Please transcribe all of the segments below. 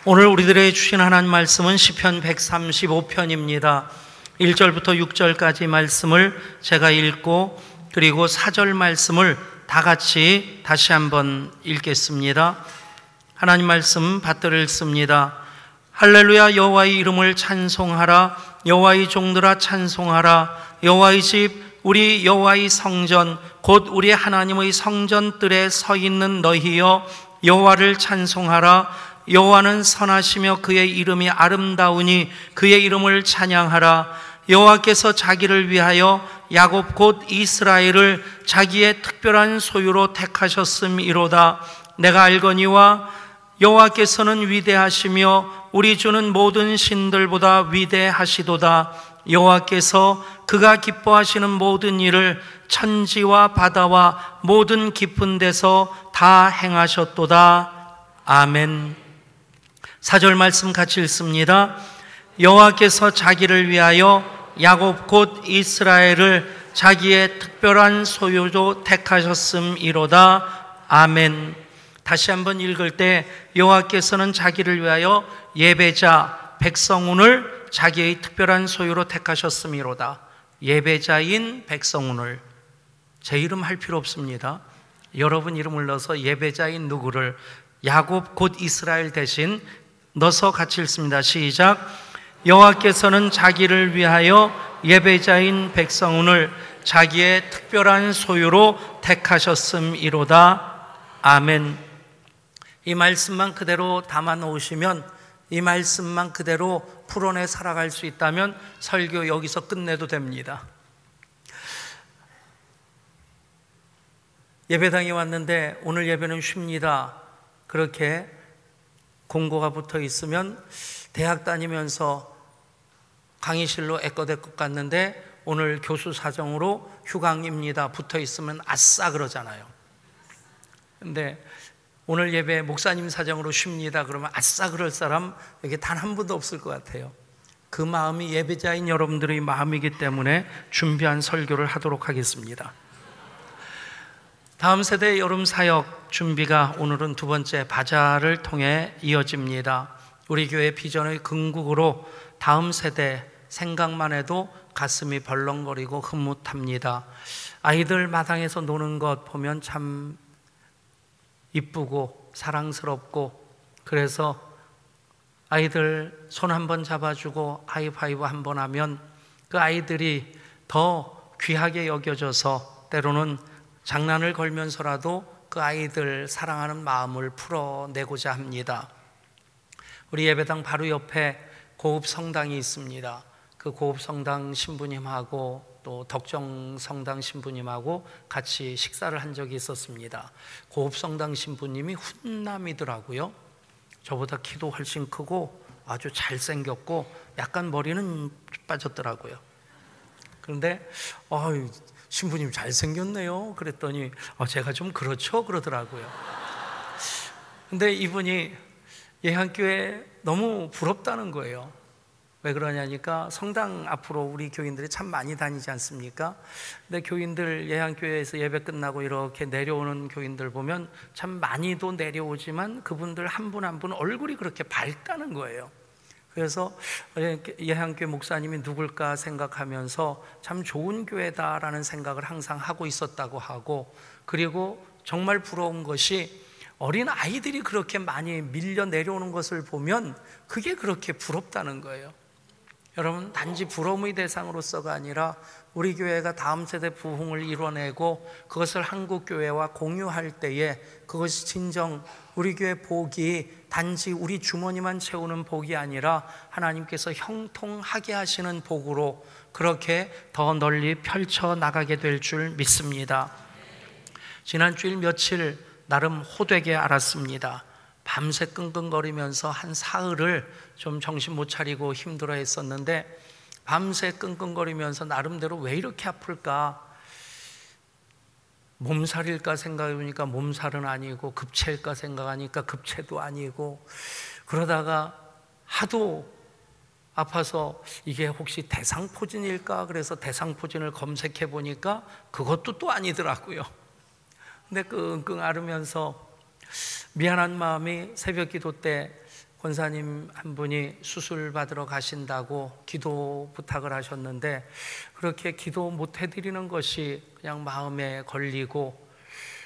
오늘 우리들에게 주신 하나님 말씀은 시편 135편입니다. 1절부터 6절까지 말씀을 제가 읽고 그리고 4절 말씀을 다 같이 다시 한번 읽겠습니다. 하나님 말씀 받들어 읽습니다. 할렐루야. 여호와의 이름을 찬송하라. 여호와의 종들아 찬송하라. 여호와의 집 우리 여호와의 성전 곧 우리 하나님의 성전뜰에 서 있는 너희여 여호와를 찬송하라. 여호와는 선하시며 그의 이름이 아름다우니 그의 이름을 찬양하라. 여호와께서 자기를 위하여 야곱 곧 이스라엘을 자기의 특별한 소유로 택하셨음이로다. 내가 알거니와 여호와께서는 위대하시며 우리 주는 모든 신들보다 위대하시도다. 여호와께서 그가 기뻐하시는 모든 일을 천지와 바다와 모든 깊은 데서 다 행하셨도다. 아멘. 4절 말씀 같이 읽습니다. 여호와께서 자기를 위하여 야곱 곧 이스라엘을 자기의 특별한 소유로 택하셨음이로다. 아멘. 다시 한번 읽을 때 여호와께서는 자기를 위하여 예배자 백성훈을 자기의 특별한 소유로 택하셨음이로다. 예배자인 백성훈을, 제 이름 할 필요 없습니다. 여러분 이름을 넣어서 예배자인 누구를 야곱 곧 이스라엘 대신 넣어서 같이 읽습니다. 시작. 여호와께서는 자기를 위하여 예배자인 백성훈을 자기의 특별한 소유로 택하셨음이로다. 아멘. 이 말씀만 그대로 담아 놓으시면, 이 말씀만 그대로 풀어내 살아갈 수 있다면 설교 여기서 끝내도 됩니다. 예배당에 왔는데 오늘 예배는 쉽니다. 그렇게 공고가 붙어 있으면 대학 다니면서 강의실로 애껏애껏 갔는데 오늘 교수 사정으로 휴강입니다 붙어 있으면 아싸 그러잖아요. 근데 오늘 예배 목사님 사정으로 쉽니다 그러면 아싸 그럴 사람 여기 단 한 분도 없을 것 같아요. 그 마음이 예배자인 여러분들의 마음이기 때문에 준비한 설교를 하도록 하겠습니다. 다음 세대 여름 사역 준비가 오늘은 두 번째 바자를 통해 이어집니다. 우리 교회 비전의 궁극으로 다음 세대 생각만 해도 가슴이 벌렁거리고 흐뭇합니다. 아이들 마당에서 노는 것 보면 참 이쁘고 사랑스럽고, 그래서 아이들 손 한번 잡아주고 하이파이브 한번 하면 그 아이들이 더 귀하게 여겨져서 때로는 장난을 걸면서라도 그 아이들 사랑하는 마음을 풀어내고자 합니다. 우리 예배당 바로 옆에 고급 성당이 있습니다. 그 고급 성당 신부님하고 또 덕정 성당 신부님하고 같이 식사를 한 적이 있었습니다. 고급 성당 신부님이 훈남이더라고요. 저보다 키도 훨씬 크고 아주 잘생겼고 약간 머리는 빠졌더라고요. 그런데 신부님 잘생겼네요 그랬더니 제가 좀 그렇죠 그러더라고요. 근데 이분이 예한교회 너무 부럽다는 거예요. 왜 그러냐니까 성당 앞으로 우리 교인들이 참 많이 다니지 않습니까? 근데 교인들 예한교회에서 예배 끝나고 이렇게 내려오는 교인들 보면 참 많이도 내려오지만 그분들 한 분 한 분 얼굴이 그렇게 밝다는 거예요. 그래서 예한교회 목사님이 누굴까 생각하면서 참 좋은 교회다라는 생각을 항상 하고 있었다고 하고, 그리고 정말 부러운 것이 어린 아이들이 그렇게 많이 밀려 내려오는 것을 보면 그게 그렇게 부럽다는 거예요. 여러분, 단지 부러움의 대상으로서가 아니라 우리 교회가 다음 세대 부흥을 이뤄내고 그것을 한국 교회와 공유할 때에 그것이 진정 우리 교회 복이 단지 우리 주머니만 채우는 복이 아니라 하나님께서 형통하게 하시는 복으로 그렇게 더 널리 펼쳐나가게 될 줄 믿습니다. 지난 주일 며칠 나름 호되게 알았습니다. 밤새 끙끙거리면서 한 사흘을 좀 정신 못 차리고 힘들어 했었는데, 밤새 끙끙거리면서 나름대로 왜 이렇게 아플까, 몸살일까 생각해보니까 몸살은 아니고, 급체일까 생각하니까 급체도 아니고, 그러다가 하도 아파서 이게 혹시 대상포진일까 그래서 대상포진을 검색해 보니까 그것도 또 아니더라고요. 근데 끙끙 앓으면서 미안한 마음이 새벽 기도 때 권사님 한 분이 수술 받으러 가신다고 기도 부탁을 하셨는데, 그렇게 기도 못 해드리는 것이 그냥 마음에 걸리고,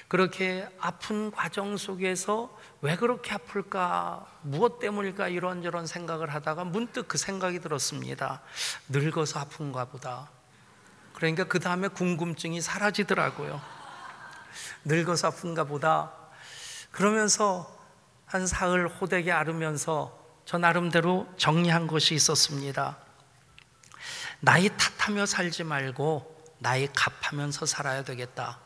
그렇게 아픈 과정 속에서 왜 그렇게 아플까, 무엇 때문일까, 이런저런 생각을 하다가 문득 그 생각이 들었습니다. 늙어서 아픈가 보다. 그러니까 그 다음에 궁금증이 사라지더라고요. 늙어서 아픈가 보다. 그러면서 한 사흘 호되게 앓으면서 저 나름대로 정리한 것이 있었습니다. 나이 탓하며 살지 말고 나이 갚으면서 살아야 되겠다.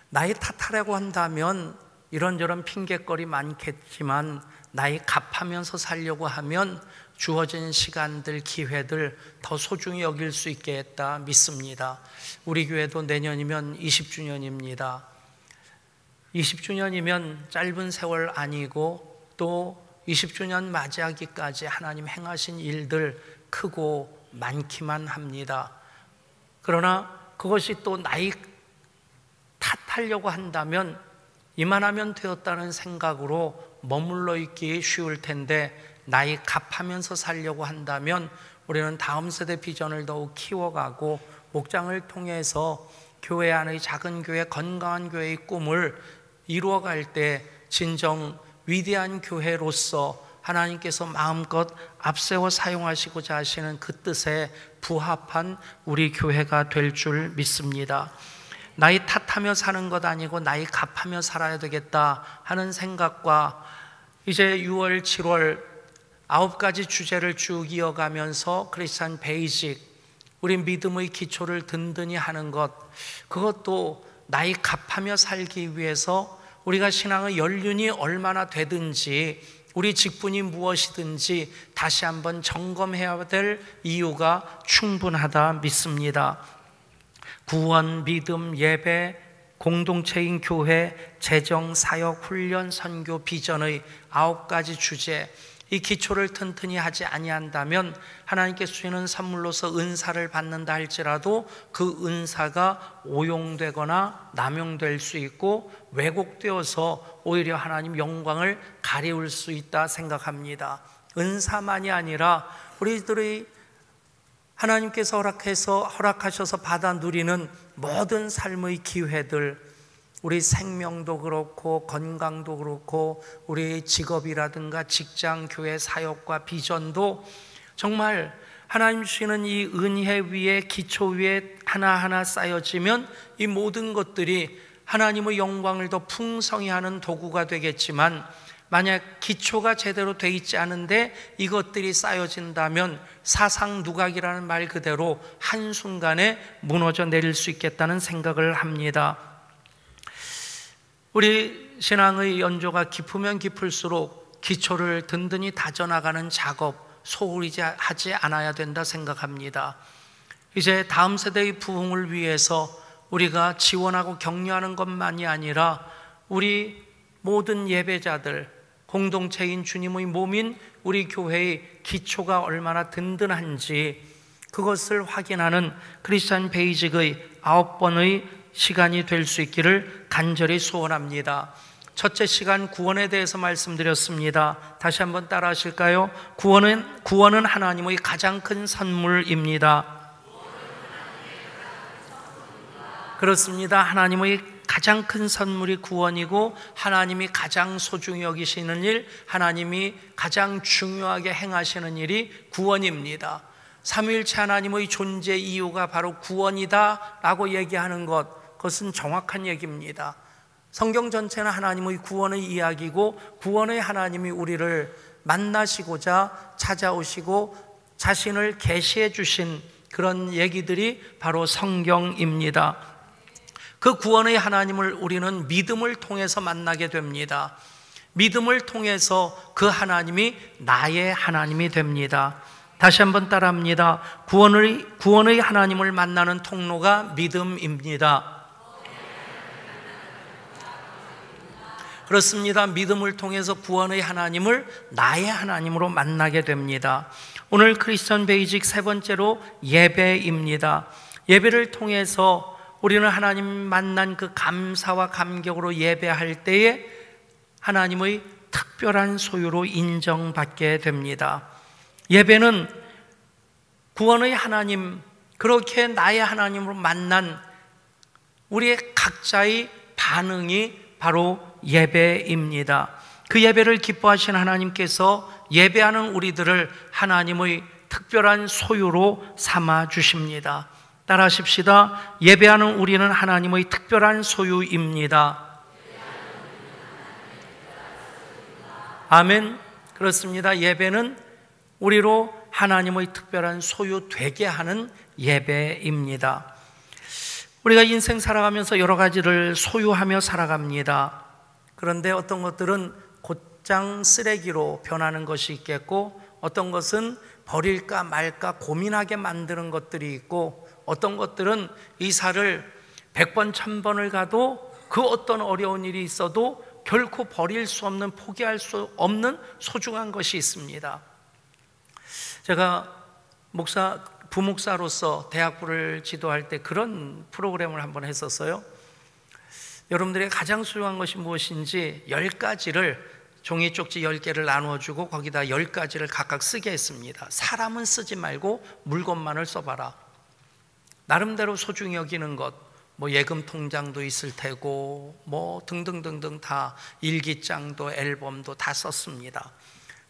나이 탓하려고 한다면 이런저런 핑계거리 많겠지만, 나이 갚으면서 살려고 하면 주어진 시간들, 기회들 더 소중히 여길 수 있겠다 믿습니다. 우리 교회도 내년이면 20주년입니다. 20주년이면 짧은 세월 아니고, 또 20주년 맞이하기까지 하나님 행하신 일들 크고 많기만 합니다. 그러나 그것이 또 나이 탓하려고 한다면 이만하면 되었다는 생각으로 머물러 있기 쉬울 텐데, 나이 갚으면서 살려고 한다면 우리는 다음 세대 비전을 더욱 키워가고, 목장을 통해서 교회 안의 작은 교회, 건강한 교회의 꿈을 이루어갈 때 진정 위대한 교회로서 하나님께서 마음껏 앞세워 사용하시고자 하시는 그 뜻에 부합한 우리 교회가 될 줄 믿습니다. 나이 탓하며 사는 것 아니고 나이 갚으며 살아야 되겠다 하는 생각과, 이제 6월, 7월 9가지 주제를 쭉 이어가면서 크리스찬 베이직, 우리 믿음의 기초를 든든히 하는 것, 그것도 나이 갚으며 살기 위해서 우리가 신앙의 연륜이 얼마나 되든지, 우리 직분이 무엇이든지 다시 한번 점검해야 될 이유가 충분하다 믿습니다. 구원, 믿음, 예배, 공동체인 교회, 재정, 사역, 훈련, 선교, 비전의 9가지 주제, 이 기초를 튼튼히 하지 아니한다면 하나님께서 주시는 선물로서 은사를 받는다 할지라도 그 은사가 오용되거나 남용될 수 있고 왜곡되어서 오히려 하나님 영광을 가리울 수 있다 생각합니다. 은사만이 아니라 우리들의 하나님께서 허락하셔서 받아 누리는 모든 삶의 기회들, 우리 생명도 그렇고 건강도 그렇고 우리 직업이라든가 직장, 교회 사역과 비전도 정말 하나님 주시는 이 은혜 위에, 기초 위에 하나하나 쌓여지면 이 모든 것들이 하나님의 영광을 더 풍성히 하는 도구가 되겠지만, 만약 기초가 제대로 돼 있지 않은데 이것들이 쌓여진다면 사상 누각이라는 말 그대로 한순간에 무너져 내릴 수 있겠다는 생각을 합니다. 우리 신앙의 연조가 깊으면 깊을수록 기초를 든든히 다져나가는 작업 소홀히 하지 않아야 된다 생각합니다. 이제 다음 세대의 부흥을 위해서 우리가 지원하고 격려하는 것만이 아니라 우리 모든 예배자들, 공동체인 주님의 몸인 우리 교회의 기초가 얼마나 든든한지 그것을 확인하는 크리스찬 베이직의 9번의 시간이 될 수 있기를 간절히 소원합니다. 첫째 시간 구원에 대해서 말씀드렸습니다. 다시 한번 따라 하실까요? 구원은 하나님의 가장 큰 선물입니다. 그렇습니다. 하나님의 가장 큰 선물이 구원이고, 하나님이 가장 소중히 여기시는 일, 하나님이 가장 중요하게 행하시는 일이 구원입니다. 삼위일체 하나님의 존재 이유가 바로 구원이다 라고 얘기하는 것, 그것은 정확한 얘기입니다. 성경 전체는 하나님의 구원의 이야기고, 구원의 하나님이 우리를 만나시고자 찾아오시고 자신을 계시해 주신 그런 얘기들이 바로 성경입니다. 그 구원의 하나님을 우리는 믿음을 통해서 만나게 됩니다. 믿음을 통해서 그 하나님이 나의 하나님이 됩니다. 다시 한번 따라합니다. 구원의 하나님을 만나는 통로가 믿음입니다. 그렇습니다. 믿음을 통해서 구원의 하나님을 나의 하나님으로 만나게 됩니다. 오늘 크리스천 베이직 세 번째로 예배입니다. 예배를 통해서 우리는 하나님 만난 그 감사와 감격으로 예배할 때에 하나님의 특별한 소유로 인정받게 됩니다. 예배는 구원의 하나님, 그렇게 나의 하나님으로 만난 우리의 각자의 반응이 바로 예배입니다. 그 예배를 기뻐하신 하나님께서 예배하는 우리들을 하나님의 특별한 소유로 삼아 주십니다. 따라하십시다. 예배하는 우리는 하나님의 특별한 소유입니다. 아멘. 그렇습니다. 예배는 우리로 하나님의 특별한 소유 되게 하는 예배입니다. 우리가 인생 살아가면서 여러 가지를 소유하며 살아갑니다. 그런데 어떤 것들은 곧장 쓰레기로 변하는 것이 있겠고, 어떤 것은 버릴까 말까 고민하게 만드는 것들이 있고, 어떤 것들은 이사를 100번 1000번을 가도 그 어떤 어려운 일이 있어도 결코 버릴 수 없는, 포기할 수 없는 소중한 것이 있습니다. 제가 부목사로서 대학부를 지도할 때 그런 프로그램을 한번 했었어요. 여러분들의 가장 소중한 것이 무엇인지 10가지를, 종이 쪽지 10개를 나누어주고 거기다 10가지를 각각 쓰게 했습니다. 사람은 쓰지 말고 물건만을 써봐라. 나름대로 소중히 여기는 것, 뭐 예금 통장도 있을 테고 뭐 등등등등 다, 일기장도 앨범도 다 썼습니다.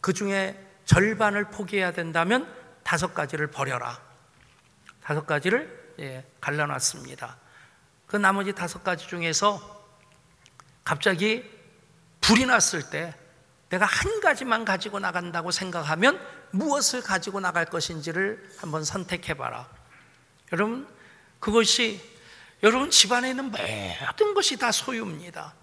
그 중에 절반을 포기해야 된다면 5가지를 버려라. 5가지를 갈라놨습니다. 그 나머지 5가지 중에서 갑자기 불이 났을 때 내가 한 가지만 가지고 나간다고 생각하면 무엇을 가지고 나갈 것인지를 한번 선택해봐라. 여러분, 그것이 여러분 집안에 있는 모든 것이 다 소유입니다.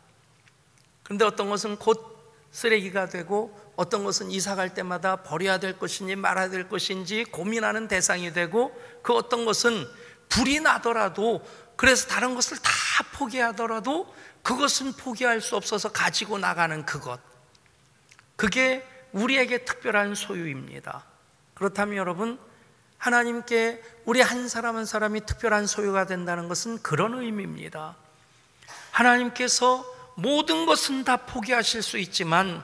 그런데 어떤 것은 곧 쓰레기가 되고, 어떤 것은 이사 갈 때마다 버려야 될 것인지 말아야 될 것인지 고민하는 대상이 되고, 그 어떤 것은 불이 나더라도, 그래서 다른 것을 다 포기하더라도 그것은 포기할 수 없어서 가지고 나가는 그것, 그게 우리에게 특별한 소유입니다. 그렇다면 여러분, 하나님께 우리 한 사람 한 사람이 특별한 소유가 된다는 것은 그런 의미입니다. 하나님께서 모든 것은 다 포기하실 수 있지만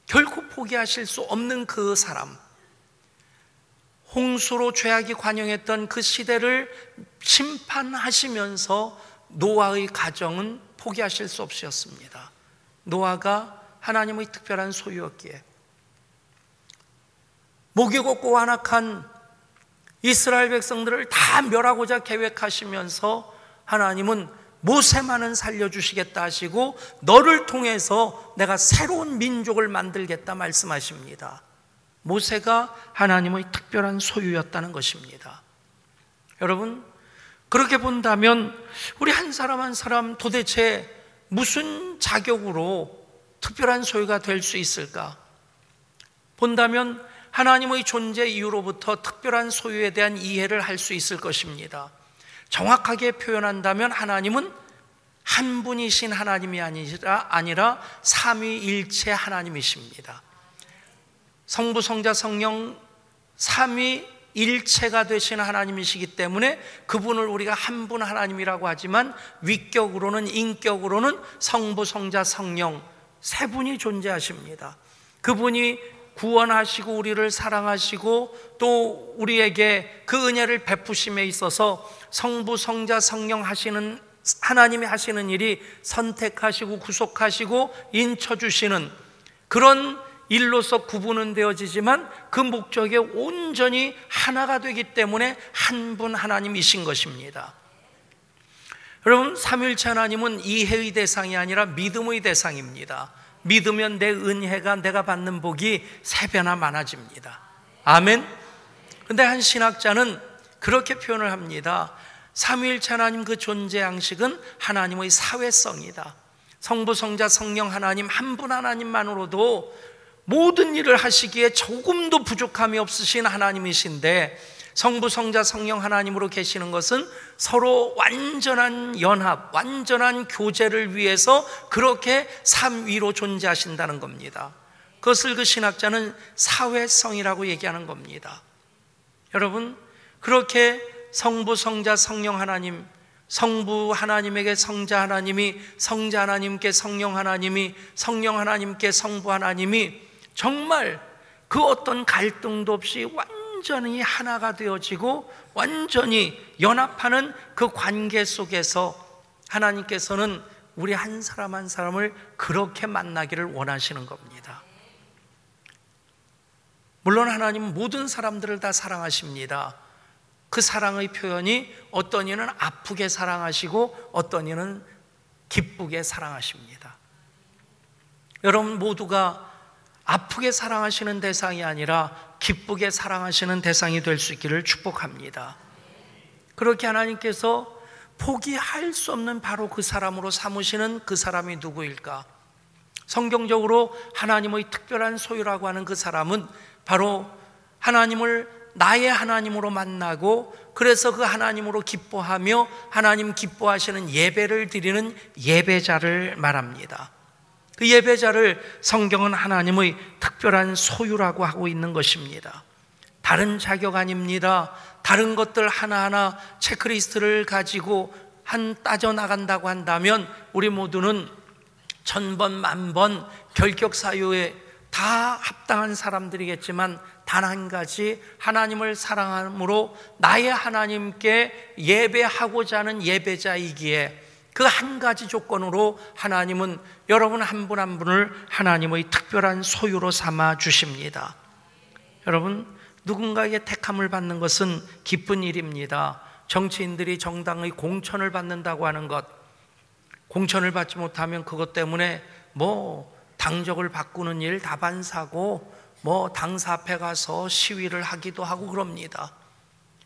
결코 포기하실 수 없는 그 사람, 홍수로 죄악이 관영했던 그 시대를 심판하시면서 노아의 가정은 포기하실 수 없으셨습니다. 노아가 하나님의 특별한 소유였기에 목이 곱고 완악한 이스라엘 백성들을 다 멸하고자 계획하시면서 하나님은 모세만은 살려주시겠다 하시고 너를 통해서 내가 새로운 민족을 만들겠다 말씀하십니다. 모세가 하나님의 특별한 소유였다는 것입니다. 여러분, 그렇게 본다면 우리 한 사람 한 사람 도대체 무슨 자격으로 특별한 소유가 될 수 있을까? 본다면 하나님의 존재 이유로부터 특별한 소유에 대한 이해를 할 수 있을 것입니다. 정확하게 표현한다면 하나님은 한 분이신 하나님이 아니라 삼위일체 하나님이십니다. 성부, 성자, 성령 삼위일체가 되신 하나님이시기 때문에 그분을 우리가 한 분 하나님이라고 하지만 위격으로는, 인격으로는 성부, 성자, 성령 세 분이 존재하십니다. 그분이 구원하시고 우리를 사랑하시고 또 우리에게 그 은혜를 베푸심에 있어서 성부, 성자, 성령 하시는 하나님이 하시는 일이 선택하시고 구속하시고 인쳐주시는 그런 일로서 구분은 되어지지만 그 목적에 온전히 하나가 되기 때문에 한 분 하나님이신 것입니다. 여러분, 삼위일체 하나님은 이해의 대상이 아니라 믿음의 대상입니다. 믿으면 내 은혜가, 내가 받는 복이 3배나 많아집니다. 아멘. 근데 한 신학자는 그렇게 표현을 합니다. 삼위일체 하나님 그 존재 양식은 하나님의 사회성이다. 성부, 성자, 성령 하나님 한 분 하나님만으로도 모든 일을 하시기에 조금도 부족함이 없으신 하나님이신데, 성부, 성자, 성령 하나님으로 계시는 것은 서로 완전한 연합, 완전한 교제를 위해서 그렇게 삼위로 존재하신다는 겁니다. 그것을 그 신학자는 사회성이라고 얘기하는 겁니다. 여러분, 그렇게 성부, 성자, 성령 하나님 성부 하나님에게 성자 하나님이, 성자 하나님께 성령 하나님이, 성령 하나님께 성부 하나님이 정말 그 어떤 갈등도 없이 완전히 하나가 되어지고 완전히 연합하는 그 관계 속에서 하나님께서는 우리 한 사람 한 사람을 그렇게 만나기를 원하시는 겁니다. 물론 하나님은 모든 사람들을 다 사랑하십니다. 그 사랑의 표현이 어떤 이는 아프게 사랑하시고 어떤 이는 기쁘게 사랑하십니다. 여러분 모두가 아프게 사랑하시는 대상이 아니라 기쁘게 사랑하시는 대상이 될 수 있기를 축복합니다. 그렇게 하나님께서 포기할 수 없는 바로 그 사람으로 삼으시는 그 사람이 누구일까? 성경적으로 하나님의 특별한 소유라고 하는 그 사람은 바로 하나님을 나의 하나님으로 만나고 그래서 그 하나님으로 기뻐하며 하나님 기뻐하시는 예배를 드리는 예배자를 말합니다. 그 예배자를 성경은 하나님의 특별한 소유라고 하고 있는 것입니다. 다른 자격 아닙니다. 다른 것들 하나하나 체크리스트를 가지고 따져나간다고 한다면 우리 모두는 천번 만번 결격 사유에 다 합당한 사람들이겠지만 단 한 가지 하나님을 사랑함으로 나의 하나님께 예배하고자 하는 예배자이기에 그 한 가지 조건으로 하나님은 여러분 한 분 한 분을 하나님의 특별한 소유로 삼아 주십니다. 여러분 누군가에게 택함을 받는 것은 기쁜 일입니다. 정치인들이 정당의 공천을 받는다고 하는 것, 공천을 받지 못하면 그것 때문에 당적을 바꾸는 일 다반사고 당사 앞에 가서 시위를 하기도 하고 그럽니다.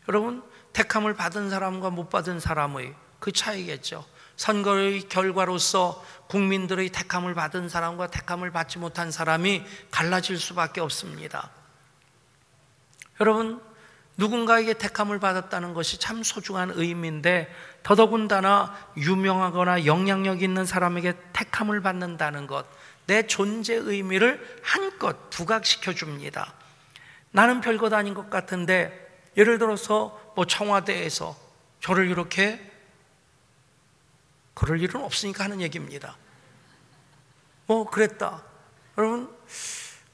여러분 택함을 받은 사람과 못 받은 사람의 그 차이겠죠. 선거의 결과로서 국민들의 택함을 받은 사람과 택함을 받지 못한 사람이 갈라질 수밖에 없습니다. 여러분 누군가에게 택함을 받았다는 것이 참 소중한 의미인데 더더군다나 유명하거나 영향력 있는 사람에게 택함을 받는다는 것, 내 존재 의미를 한껏 부각시켜 줍니다. 나는 별것 아닌 것 같은데 예를 들어서 청와대에서 저를 이렇게, 그럴 일은 없으니까 하는 얘기입니다. 그랬다. 여러분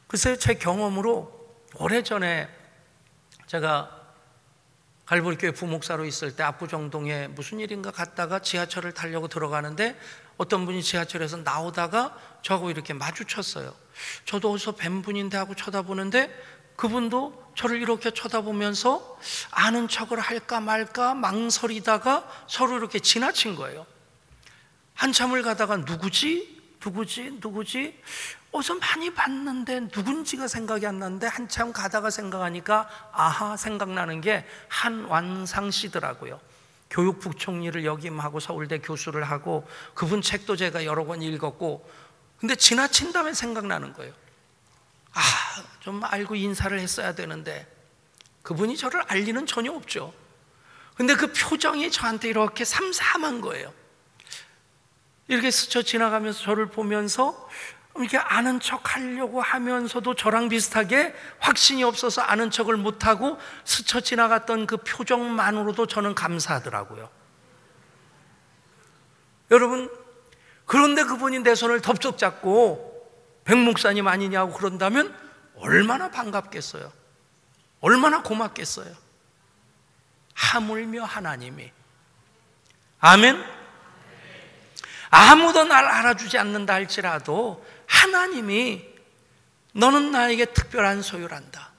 글쎄요 제 경험으로 오래전에 제가 갈보리교회 부목사로 있을 때 압구정동에 무슨 일인가 갔다가 지하철을 타려고 들어가는데 어떤 분이 지하철에서 나오다가 저하고 이렇게 마주쳤어요. 저도 어디서 뵌 분인데 하고 쳐다보는데 그분도 저를 이렇게 쳐다보면서 아는 척을 할까 말까 망설이다가 서로 이렇게 지나친 거예요. 한참을 가다가 누구지? 어디서 많이 봤는데 누군지가 생각이 안 나는데 한참 가다가 생각하니까 아하 생각나는 게 한완상 씨더라고요. 교육부총리를 역임하고 서울대 교수를 하고 그분 책도 제가 여러 권 읽었고, 근데 지나친 다음에 생각나는 거예요. 좀 알고 인사를 했어야 되는데 그분이 저를 알 리는 전혀 없죠. 근데 그 표정이 저한테 이렇게 삼삼한 거예요. 이렇게 스쳐 지나가면서 저를 보면서 이렇게 아는 척 하려고 하면서도 저랑 비슷하게 확신이 없어서 아는 척을 못하고 스쳐 지나갔던 그 표정만으로도 저는 감사하더라고요. 여러분 그런데 그분이 내 손을 덥석 잡고 백 목사님 아니냐고 그런다면 얼마나 반갑겠어요. 얼마나 고맙겠어요. 하물며 하나님이, 아멘. 아무도 날 알아주지 않는다 할지라도 하나님이 너는 나에게 특별한 소유란다.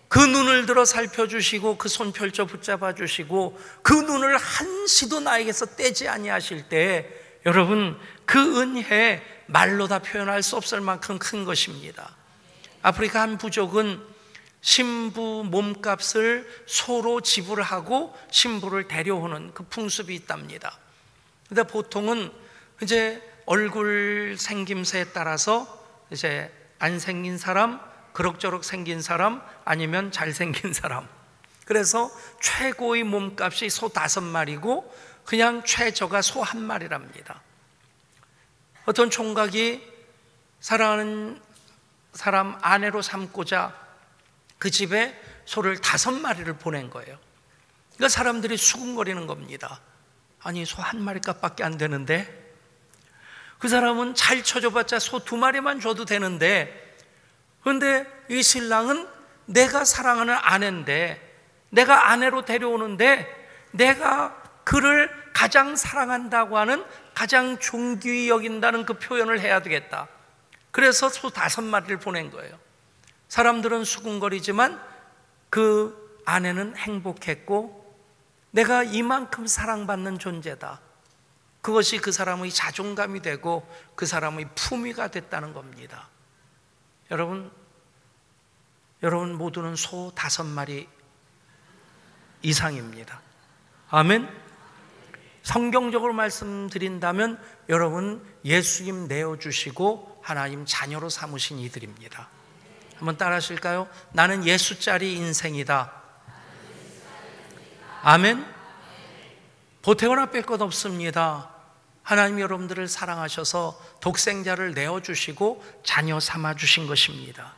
그 눈을 들어 살펴주시고 그 손 펼쳐 붙잡아 주시고 그 눈을 한시도 나에게서 떼지 아니하실 때 여러분 그 은혜 말로 다 표현할 수 없을 만큼 큰 것입니다. 아프리카 한 부족은 신부 몸값을 소로 지불하고 신부를 데려오는 그 풍습이 있답니다. 근데 보통은 이제 얼굴 생김새에 따라서 이제 안 생긴 사람, 그럭저럭 생긴 사람, 아니면 잘생긴 사람. 그래서 최고의 몸값이 소 5마리고 그냥 최저가 소 1마리랍니다. 어떤 총각이 사랑하는 사람 아내로 삼고자 그 집에 소를 5마리를 보낸 거예요. 그러니까 사람들이 수군거리는 겁니다. 아니, 소 한 마리 값밖에 안 되는데, 그 사람은 잘 쳐줘봤자 소 2마리만 줘도 되는데, 그런데 이 신랑은 내가 사랑하는 아내인데, 내가 아내로 데려오는데, 내가 그를 가장 사랑한다고 하는, 가장 존귀히 여긴다는 그 표현을 해야 되겠다. 그래서 소 5마리를 보낸 거예요. 사람들은 수군거리지만 그 아내는 행복했고, 내가 이만큼 사랑받는 존재다. 그것이 그 사람의 자존감이 되고 그 사람의 품위가 됐다는 겁니다. 여러분 모두는 소 5마리 이상입니다. 아멘. 성경적으로 말씀드린다면 여러분 예수님 내어주시고 하나님 자녀로 삼으신 이들입니다. 한번 따라 하실까요? 나는 예수짜리 인생이다. 아멘. 보태거나 뺄 것 없습니다. 하나님 여러분들을 사랑하셔서 독생자를 내어주시고 자녀 삼아주신 것입니다.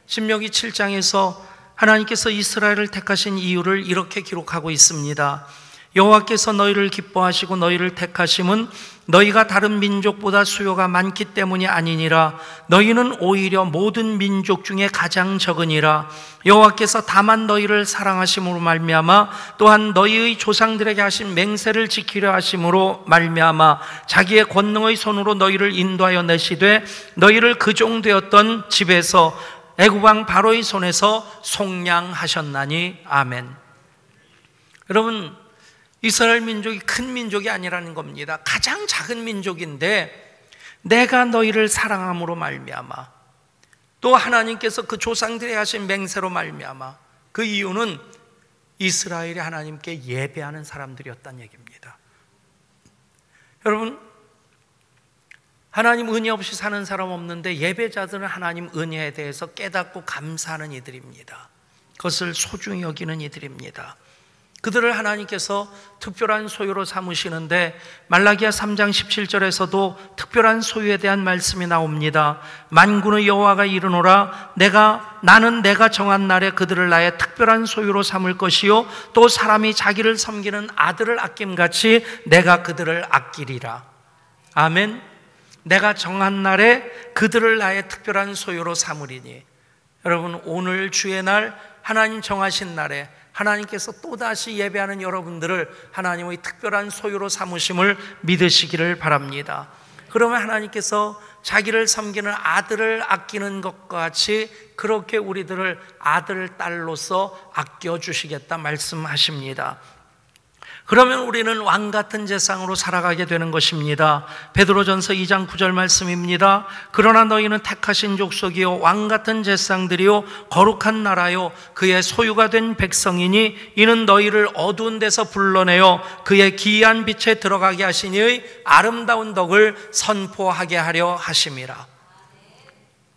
신명기 7장에서 하나님께서 이스라엘을 택하신 이유를 이렇게 기록하고 있습니다. 여호와께서 너희를 기뻐하시고 너희를 택하심은 너희가 다른 민족보다 수요가 많기 때문이 아니니라. 너희는 오히려 모든 민족 중에 가장 적으니라. 여호와께서 다만 너희를 사랑하심으로 말미암아 또한 너희의 조상들에게 하신 맹세를 지키려 하심으로 말미암아 자기의 권능의 손으로 너희를 인도하여 내시되 너희를 그 종되었던 집에서 애굽 왕 바로의 손에서 속량하셨나니. 아멘. 여러분, 이스라엘 민족이 큰 민족이 아니라는 겁니다. 가장 작은 민족인데 내가 너희를 사랑함으로 말미암아, 또 하나님께서 그 조상들이 하신 맹세로 말미암아, 그 이유는 이스라엘이 하나님께 예배하는 사람들이었다는 얘기입니다. 여러분, 하나님 은혜 없이 사는 사람 없는데 예배자들은 하나님 은혜에 대해서 깨닫고 감사하는 이들입니다. 그것을 소중히 여기는 이들입니다. 그들을 하나님께서 특별한 소유로 삼으시는데 말라기야 3장 17절에서도 특별한 소유에 대한 말씀이 나옵니다. 만군의 여호와가 이르노라. 나는 내가 정한 날에 그들을 나의 특별한 소유로 삼을 것이요 또 사람이 자기를 섬기는 아들을 아낌같이 내가 그들을 아끼리라. 아멘. 내가 정한 날에 그들을 나의 특별한 소유로 삼으리니. 여러분, 오늘 주의 날, 하나님 정하신 날에 하나님께서 또다시 예배하는 여러분들을 하나님의 특별한 소유로 삼으심을 믿으시기를 바랍니다. 그러면 하나님께서 자기를 섬기는 아들을 아끼는 것과 같이 그렇게 우리들을 아들, 딸로서 아껴주시겠다 말씀하십니다. 그러면 우리는 왕같은 제사장으로 살아가게 되는 것입니다. 베드로전서 2장 9절 말씀입니다. 그러나 너희는 택하신 족속이요 왕같은 제사장들이요 거룩한 나라요 그의 소유가 된 백성이니 이는 너희를 어두운 데서 불러내어 그의 기이한 빛에 들어가게 하신 이의 아름다운 덕을 선포하게 하려 하심이라.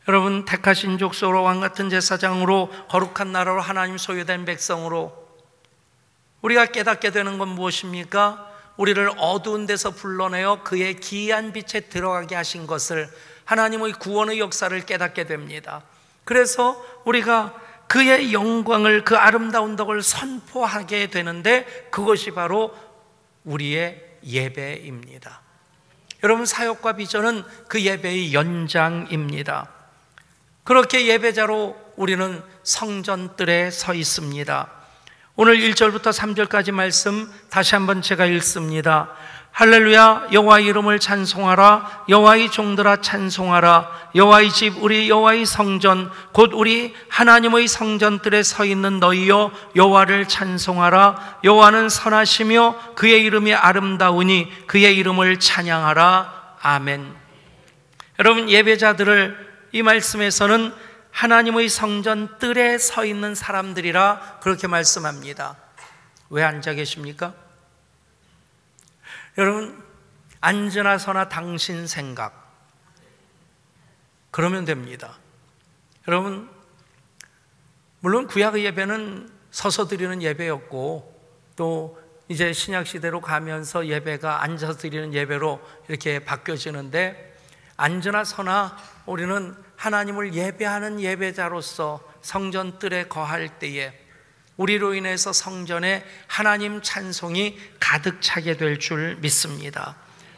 여러분, 택하신 족속으로 왕같은 제사장으로 거룩한 나라로 하나님 소유된 백성으로 우리가 깨닫게 되는 건 무엇입니까? 우리를 어두운 데서 불러내어 그의 기이한 빛에 들어가게 하신 것을, 하나님의 구원의 역사를 깨닫게 됩니다. 그래서 우리가 그의 영광을, 그 아름다운 덕을 선포하게 되는데 그것이 바로 우리의 예배입니다. 여러분, 사역과 비전은 그 예배의 연장입니다. 그렇게 예배자로 우리는 성전뜰에 서 있습니다. 오늘 1절부터 3절까지 말씀 다시 한번 제가 읽습니다. 할렐루야. 여호와의 이름을 찬송하라. 여호와의 종들아 찬송하라. 여호와의 집, 우리 여호와의 성전, 곧 우리 하나님의 성전들에 서 있는 너희여 여호와를 찬송하라. 여호와는 선하시며 그의 이름이 아름다우니 그의 이름을 찬양하라. 아멘. 여러분, 예배자들을 이 말씀에서는 하나님의 성전 뜰에 서 있는 사람들이라 그렇게 말씀합니다. 왜 앉아 계십니까? 여러분, 앉으나 서나 당신 생각, 그러면 됩니다. 여러분, 물론 구약의 예배는 서서 드리는 예배였고 또 이제 신약 시대로 가면서 예배가 앉아서 드리는 예배로 이렇게 바뀌어지는데, 앉으나 서나 우리는 하나님을 예배하는 예배자로서 성전뜰에 거할 때에 우리로 인해서 성전에 하나님 찬송이 가득 차게 될 줄 믿습니다.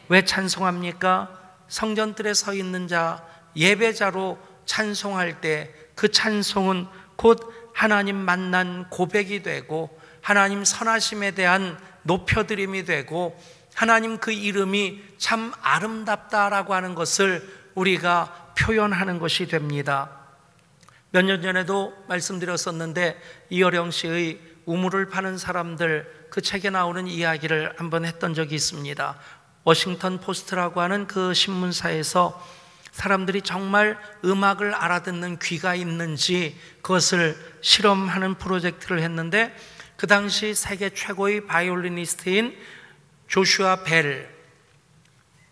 왜 찬송합니까? 성전뜰에 서 있는 자, 예배자로 찬송할 때 그 찬송은 곧 하나님 만난 고백이 되고 하나님 선하심에 대한 높여드림이 되고 하나님 그 이름이 참 아름답다라고 하는 것을 우리가 표현하는 것이 됩니다. 몇 년 전에도 말씀드렸었는데 이어령 씨의 우물을 파는 사람들, 그 책에 나오는 이야기를 한번 했던 적이 있습니다. 워싱턴 포스트라고 하는 그 신문사에서 사람들이 정말 음악을 알아듣는 귀가 있는지 그것을 실험하는 프로젝트를 했는데, 그 당시 세계 최고의 바이올리니스트인 조슈아 벨,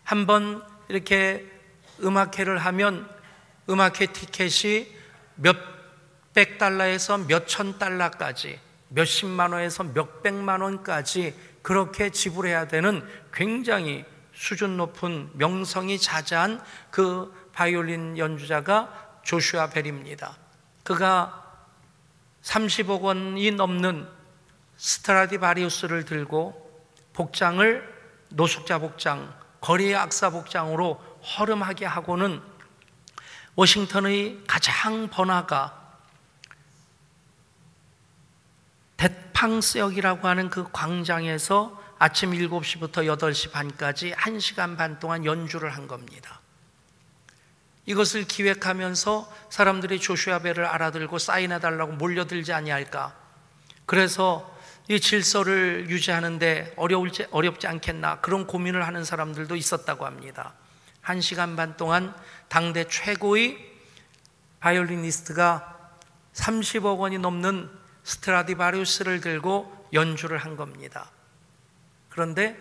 한번 이렇게 음악회를 하면 음악회 티켓이 몇백 달러에서 몇천 달러까지, 몇십만 원에서 몇백만 원까지 그렇게 지불해야 되는 굉장히 수준 높은 명성이 자자한 그 바이올린 연주자가 조슈아 벨입니다. 그가 30억 원이 넘는 스트라디바리우스를 들고 복장을 노숙자 복장, 거리의 악사 복장으로 허름하게 하고는 워싱턴의 가장 번화가 데팡스역이라고 하는 그 광장에서 아침 7시부터 8시 반까지 1시간 반 동안 연주를 한 겁니다. 이것을 기획하면서 사람들이 조슈아 벨을 알아들고 사인해달라고 몰려들지 아니할까, 그래서 이 질서를 유지하는데 어렵지 않겠나, 그런 고민을 하는 사람들도 있었다고 합니다. 1시간 반 동안 당대 최고의 바이올리니스트가 30억 원이 넘는 스트라디바리우스를 들고 연주를 한 겁니다. 그런데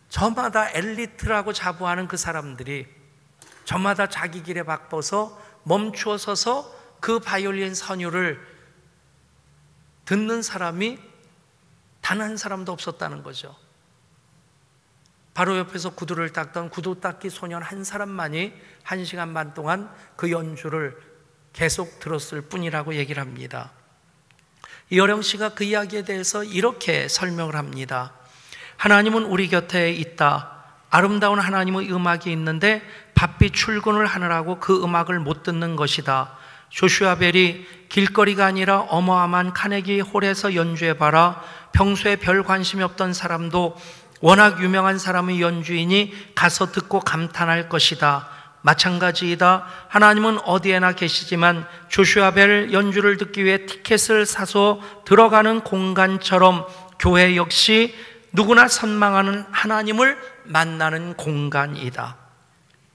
저마다 엘리트라고 자부하는 그 사람들이 저마다 자기 길에 바빠서 멈추어 서서 그 바이올린 선율을 듣는 사람이 단 한 사람도 없었다는 거죠. 바로 옆에서 구두를 닦던 구두 닦기 소년 한 사람만이 1시간 반 동안 그 연주를 계속 들었을 뿐이라고 얘기를 합니다. 이어령 씨가 그 이야기에 대해서 이렇게 설명을 합니다. 하나님은 우리 곁에 있다. 아름다운 하나님의 음악이 있는데 바삐 출근을 하느라고 그 음악을 못 듣는 것이다. 조슈아 벨이 길거리가 아니라 어마어마한 카네기 홀에서 연주해봐라. 평소에 별 관심이 없던 사람도 워낙 유명한 사람의 연주이니 가서 듣고 감탄할 것이다. 마찬가지이다. 하나님은 어디에나 계시지만 조슈아 벨 연주를 듣기 위해 티켓을 사서 들어가는 공간처럼 교회 역시 누구나 선망하는 하나님을 만나는 공간이다.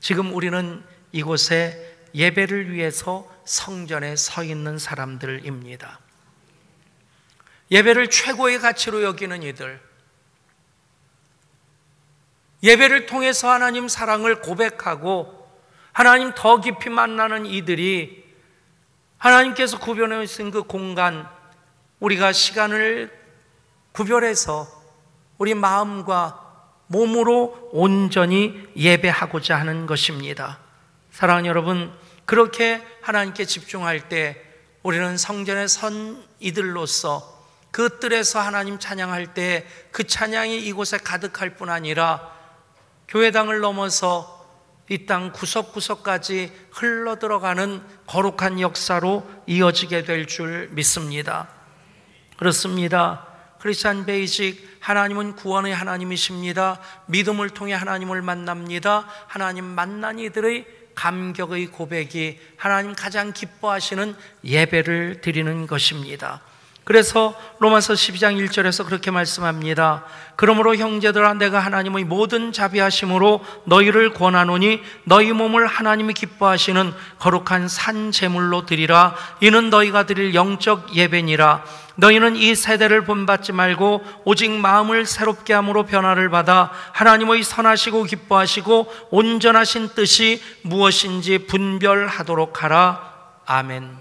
지금 우리는 이곳에 예배를 위해서 성전에 서 있는 사람들입니다. 예배를 최고의 가치로 여기는 이들, 예배를 통해서 하나님 사랑을 고백하고 하나님 더 깊이 만나는 이들이 하나님께서 구별해 주신 그 공간, 우리가 시간을 구별해서 우리 마음과 몸으로 온전히 예배하고자 하는 것입니다. 사랑하는 여러분, 그렇게 하나님께 집중할 때 우리는 성전에 선 이들로서 그 뜰에서 하나님 찬양할 때 그 찬양이 이곳에 가득할 뿐 아니라 교회당을 넘어서 이 땅 구석구석까지 흘러들어가는 거룩한 역사로 이어지게 될 줄 믿습니다. 그렇습니다. 크리스찬 베이직, 하나님은 구원의 하나님이십니다. 믿음을 통해 하나님을 만납니다. 하나님 만난 이들의 감격의 고백이 하나님 가장 기뻐하시는 예배를 드리는 것입니다. 그래서 로마서 12장 1절에서 그렇게 말씀합니다. 그러므로 형제들아, 내가 하나님의 모든 자비하심으로 너희를 권하노니 너희 몸을 하나님이 기뻐하시는 거룩한 산 제물로 드리라. 이는 너희가 드릴 영적 예배니라. 너희는 이 세대를 본받지 말고 오직 마음을 새롭게 함으로 변화를 받아 하나님의 선하시고 기뻐하시고 온전하신 뜻이 무엇인지 분별하도록 하라. 아멘.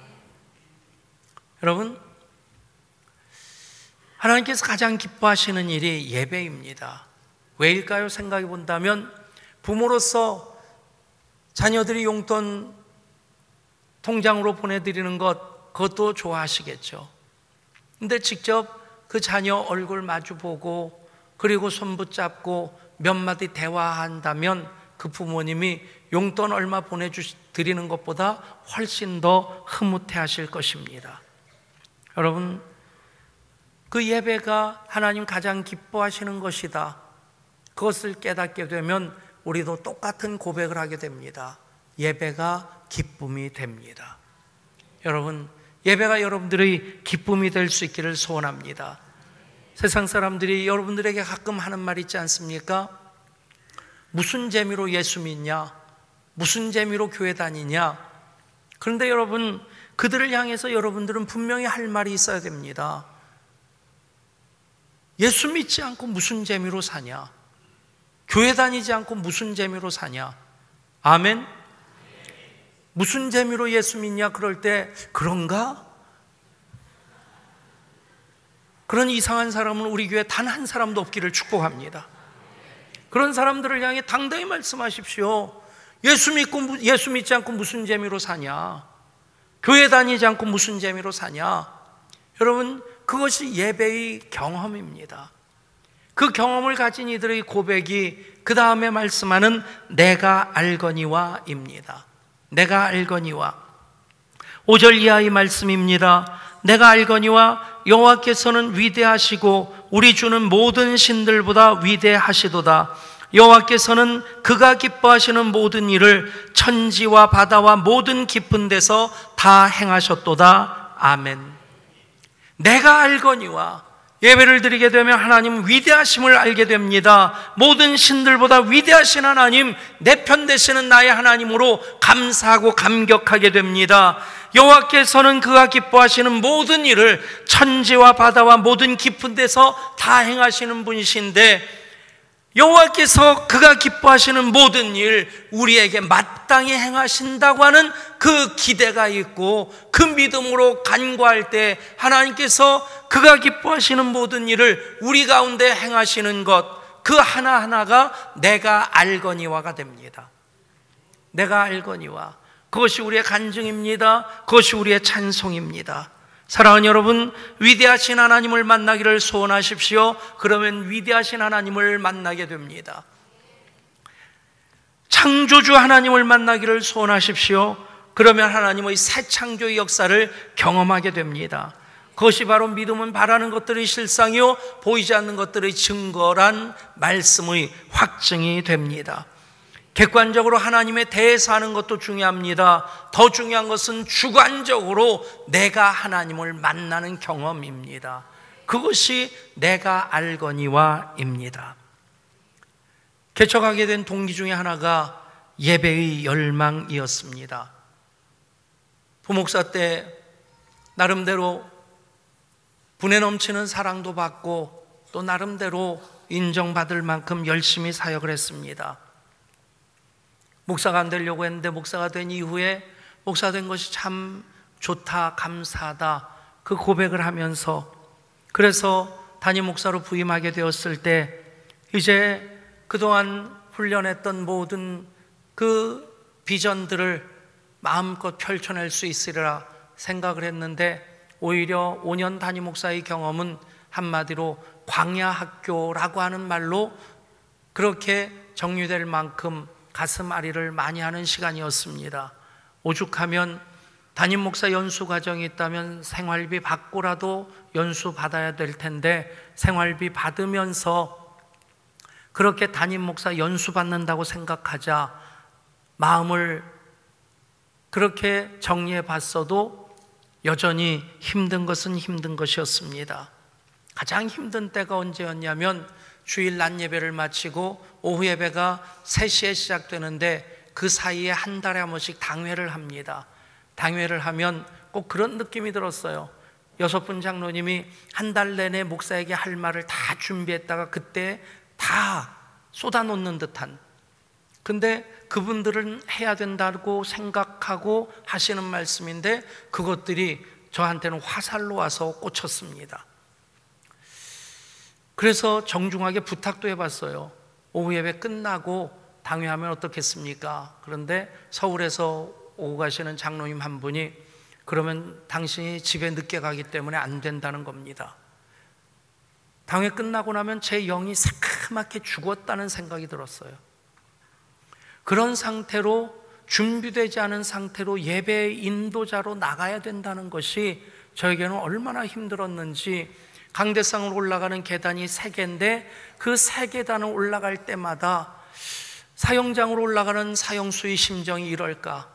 여러분, 하나님께서 가장 기뻐하시는 일이 예배입니다. 왜일까요? 생각해 본다면 부모로서 자녀들이 용돈 통장으로 보내드리는 것, 그것도 좋아하시겠죠. 근데 직접 그 자녀 얼굴 마주보고 그리고 손 붙잡고 몇 마디 대화한다면 그 부모님이 용돈 얼마 보내드리는 것보다 훨씬 더 흐뭇해 하실 것입니다. 여러분, 그 예배가 하나님 가장 기뻐하시는 것이다. 그것을 깨닫게 되면 우리도 똑같은 고백을 하게 됩니다. 예배가 기쁨이 됩니다. 여러분, 예배가 여러분들의 기쁨이 될 수 있기를 소원합니다. 세상 사람들이 여러분들에게 가끔 하는 말 있지 않습니까? 무슨 재미로 예수 믿냐? 무슨 재미로 교회 다니냐? 그런데 여러분, 그들을 향해서 여러분들은 분명히 할 말이 있어야 됩니다. 예수 믿지 않고 무슨 재미로 사냐? 교회 다니지 않고 무슨 재미로 사냐? 아멘? 무슨 재미로 예수 믿냐? 그럴 때 그런가? 그런 이상한 사람은 우리 교회에 단 한 사람도 없기를 축복합니다. 그런 사람들을 향해 당당히 말씀하십시오. 예수 믿지 않고 무슨 재미로 사냐? 교회 다니지 않고 무슨 재미로 사냐? 여러분, 그것이 예배의 경험입니다. 그 경험을 가진 이들의 고백이 그 다음에 말씀하는 내가 알거니와입니다. 내가 알거니와. 5절 이하의 말씀입니다. 내가 알거니와 여호와께서는 위대하시고 우리 주는 모든 신들보다 위대하시도다. 여호와께서는 그가 기뻐하시는 모든 일을 천지와 바다와 모든 깊은 데서 다 행하셨도다. 아멘. 내가 알거니와. 예배를 드리게 되면 하나님 위대하심을 알게 됩니다. 모든 신들보다 위대하신 하나님, 내 편 되시는 나의 하나님으로 감사하고 감격하게 됩니다. 여호와께서는 그가 기뻐하시는 모든 일을 천지와 바다와 모든 깊은 데서 다 행하시는 분이신데, 여호와께서 그가 기뻐하시는 모든 일 우리에게 마땅히 행하신다고 하는 그 기대가 있고 그 믿음으로 간구할 때 하나님께서 그가 기뻐하시는 모든 일을 우리 가운데 행하시는 것, 그 하나하나가 내가 알거니와가 됩니다. 내가 알거니와. 그것이 우리의 간증입니다. 그것이 우리의 찬송입니다. 사랑하는 여러분, 위대하신 하나님을 만나기를 소원하십시오. 그러면 위대하신 하나님을 만나게 됩니다. 창조주 하나님을 만나기를 소원하십시오. 그러면 하나님의 새 창조의 역사를 경험하게 됩니다. 그것이 바로 믿음은 바라는 것들의 실상이요 보이지 않는 것들의 증거란 말씀의 확증이 됩니다. 객관적으로 하나님에 대해서 하는 것도 중요합니다. 더 중요한 것은 주관적으로 내가 하나님을 만나는 경험입니다. 그것이 내가 알거니와입니다. 개척하게 된 동기 중에 하나가 예배의 열망이었습니다. 부목사 때 나름대로 분에 넘치는 사랑도 받고 또 나름대로 인정받을 만큼 열심히 사역을 했습니다. 목사가 안 되려고 했는데 목사가 된 이후에 목사 된 것이 참 좋다, 감사하다, 그 고백을 하면서, 그래서 담임 목사로 부임하게 되었을 때 이제 그동안 훈련했던 모든 그 비전들을 마음껏 펼쳐낼 수 있으리라 생각을 했는데, 오히려 5년 담임 목사의 경험은 한마디로 광야학교라고 하는 말로 그렇게 정리될 만큼 가슴 아리를 많이 하는 시간이었습니다. 오죽하면 담임 목사 연수 과정이 있다면 생활비 받고라도 연수 받아야 될 텐데, 생활비 받으면서 그렇게 담임 목사 연수 받는다고 생각하자 마음을 그렇게 정리해 봤어도 여전히 힘든 것은 힘든 것이었습니다. 가장 힘든 때가 언제였냐면 주일 낮 예배를 마치고 오후 예배가 3시에 시작되는데 그 사이에 한 달에 한 번씩 당회를 합니다. 당회를 하면 꼭 그런 느낌이 들었어요. 6분 장로님이 한 달 내내 목사에게 할 말을 다 준비했다가 그때 다 쏟아놓는 듯한, 근데 그분들은 해야 된다고 생각하고 하시는 말씀인데 그것들이 저한테는 화살로 와서 꽂혔습니다. 그래서 정중하게 부탁도 해봤어요. 오후 예배 끝나고 당회하면 어떻겠습니까? 그런데 서울에서 오고 가시는 장로님 한 분이 그러면 당신이 집에 늦게 가기 때문에 안 된다는 겁니다. 당회 끝나고 나면 제 영이 새카맣게 죽었다는 생각이 들었어요. 그런 상태로, 준비되지 않은 상태로 예배 인도자로 나가야 된다는 것이 저에게는 얼마나 힘들었는지. 강대상으로 올라가는 계단이 3개인데 그 3계단을 올라갈 때마다 사형장으로 올라가는 사형수의 심정이 이럴까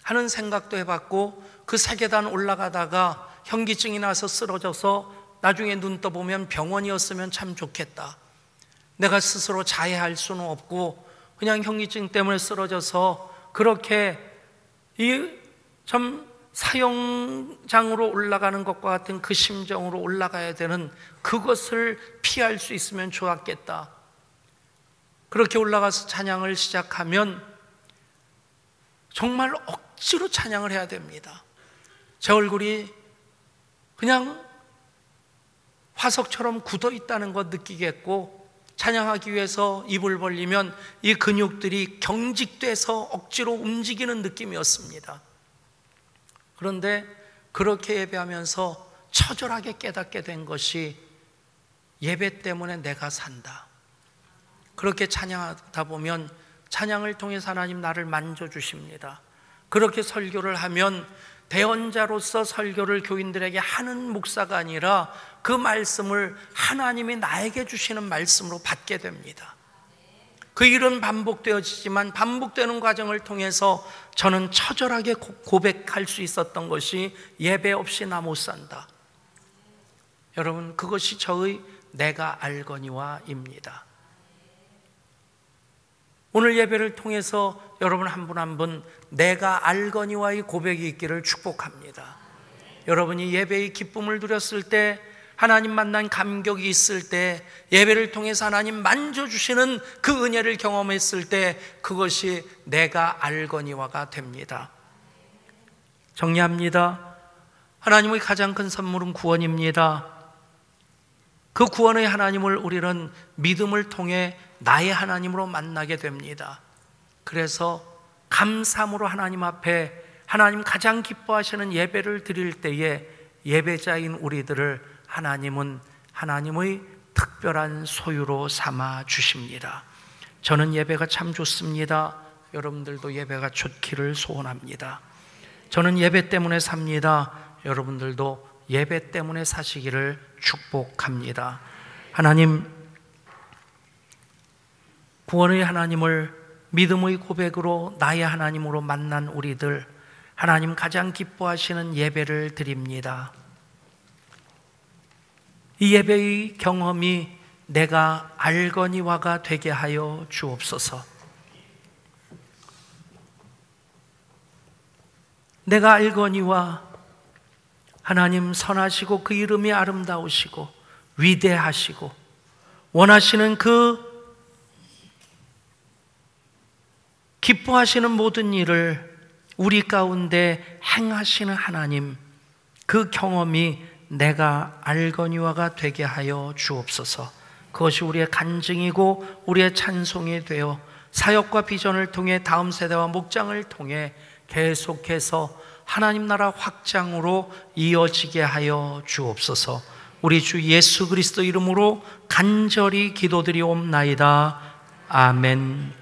하는 생각도 해봤고, 그 3계단 올라가다가 현기증이 나서 쓰러져서 나중에 눈 떠보면 병원이었으면 참 좋겠다. 내가 스스로 자해할 수는 없고 그냥 현기증 때문에 쓰러져서 그렇게 참 사형장으로 올라가는 것과 같은 그 심정으로 올라가야 되는 그것을 피할 수 있으면 좋았겠다. 그렇게 올라가서 찬양을 시작하면 정말 억지로 찬양을 해야 됩니다. 제 얼굴이 그냥 화석처럼 굳어 있다는 것 느끼겠고, 찬양하기 위해서 입을 벌리면 이 근육들이 경직돼서 억지로 움직이는 느낌이었습니다. 그런데 그렇게 예배하면서 처절하게 깨닫게 된 것이 예배 때문에 내가 산다. 그렇게 찬양하다 보면 찬양을 통해서 하나님 나를 만져주십니다. 그렇게 설교를 하면 대언자로서 설교를 교인들에게 하는 목사가 아니라 그 말씀을 하나님이 나에게 주시는 말씀으로 받게 됩니다. 그 일은 반복되어지지만 반복되는 과정을 통해서 저는 처절하게 고백할 수 있었던 것이 예배 없이 나 못 산다. 여러분, 그것이 저의 내가 알거니와입니다. 오늘 예배를 통해서 여러분 한 분 한 분 내가 알거니와의 고백이 있기를 축복합니다. 여러분이 예배의 기쁨을 누렸을 때, 하나님 만난 감격이 있을 때, 예배를 통해서 하나님 만져주시는 그 은혜를 경험했을 때 그것이 내가 알거니와가 됩니다. 정리합니다. 하나님의 가장 큰 선물은 구원입니다. 그 구원의 하나님을 우리는 믿음을 통해 나의 하나님으로 만나게 됩니다. 그래서 감사함으로 하나님 앞에 하나님 가장 기뻐하시는 예배를 드릴 때에 예배자인 우리들을 하나님은 하나님의 특별한 소유로 삼아 주십니다. 저는 예배가 참 좋습니다. 여러분들도 예배가 좋기를 소원합니다. 저는 예배 때문에 삽니다. 여러분들도 예배 때문에 사시기를 축복합니다. 하나님, 구원의 하나님을 믿음의 고백으로 나의 하나님으로 만난 우리들, 하나님 가장 기뻐하시는 예배를 드립니다. 이 예배의 경험이 내가 알거니와가 되게 하여 주옵소서. 내가 알거니와, 하나님 선하시고 그 이름이 아름다우시고 위대하시고 원하시는 그 기뻐하시는 모든 일을 우리 가운데 행하시는 하나님, 그 경험이 내가 알거니와가 되게 하여 주옵소서. 그것이 우리의 간증이고 우리의 찬송이 되어 사역과 비전을 통해 다음 세대와 목장을 통해 계속해서 하나님 나라 확장으로 이어지게 하여 주옵소서. 우리 주 예수 그리스도 이름으로 간절히 기도드리옵나이다. 아멘.